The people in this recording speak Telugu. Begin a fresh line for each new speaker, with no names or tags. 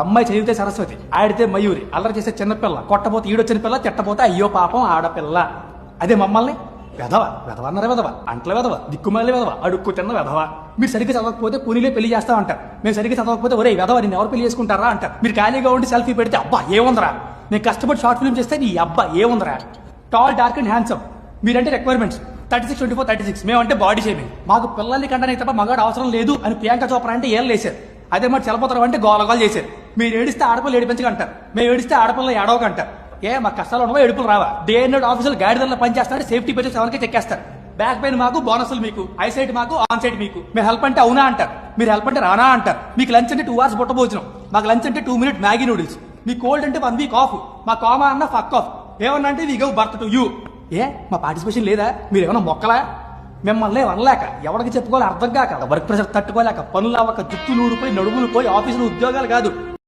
అమ్మాయి చదివితే సరస్వతి, ఆడితే మయూరి, అల్లరి చేసే చిన్నపిల్ల, కొట్టపోతే ఈడొచ్చిన పిల్ల, తిట్టపోతే అయ్యో పాపం ఆడపిల్ల. అదే మమ్మల్ని వెధవ వెధవ అన్నారా, వెధవ అంట్ల వెధవ, దిక్కుమాలి వెధవ, అడుక్కు తిన్న వెధవ. మీరు సరిగ్గా చదవకపోతే పునిలే పెళ్లి చేస్తా అంటారు. మేము సరిగ్గా చదవకపోతే ఒరే వెధవ నిన్ను ఎవరు పెళ్లి చేసుకుంటారా అంటారు. మీరు ఖాళీగా ఉండి సెల్ఫీ పెడితే అబ్బా ఏముందరా, నేను కష్టపడి షార్ట్ ఫిల్మ్ చేస్తే నీ అబ్బా ఏముందరా. టాల్, డార్క్ అండ్ హ్యాండ్సమ్ మీరంటే రిక్వైర్మెంట్స్ 36, 24, 36. మేమంటే బాడీ షేమింగ్. మాకు పిల్లల్ని కంటే తప్ప మగాడు అవసరం లేదు అని ప్రియాంక చోప్రా అంటే ఏళ్ళు వేశారు. అదే మరి చలపోతారు అంటే గోలగోలు చేశారు. మీరు ఏడిస్తే ఆడపిల్ల ఏడిపించకంటారు, మేము ఏడిస్తే ఆడపిల్ల ఏడవకంటారు. మా కష్టాలు ఉన్నవా, ఎడుపులు రావా? డే అండ్ ఆఫీసులు గాడిదల్లో పనిచేస్తాడు, సేఫ్టీ బెచెస్ ఎవరికి చెక్కేస్తారు. బ్యాక్ పెయిన్ మాకు, బోనస్లు మీకు, ఐసైట్ మాకు, ఆన్ సైట్ మీకు. మేము హెల్ప్ అంటే అవునా అంటారు, మీరు హెల్ప్ అంటే రానా అంటారు. మీకు లంచ్ అంటే 2 hours బుట్ట భోజనం, మాకు లంచ్ అంటే 2 minute మ్యాగీ నూడిల్స్. మీ కోల్డ్ అంటే 1 week ఆఫ్, మా కామా అన్న ఫక్ ఆఫ్. ఏమన్నా అంటే we gov birth to you. మా పార్టిసిపేషన్ లేదా? మీరు ఏమన్నా మొక్కలా? మిమ్మల్ని వనలేక, ఎవరికి చెప్పుకోవాలి అర్థం కాక, వర్క్ ప్రెషర్ తట్టుకోలేక, పనులు అవ్వక, జుట్టులు ఊడిపోయి, నడుములు పోయి, ఆఫీసులు ఉద్యోగాలు కాదు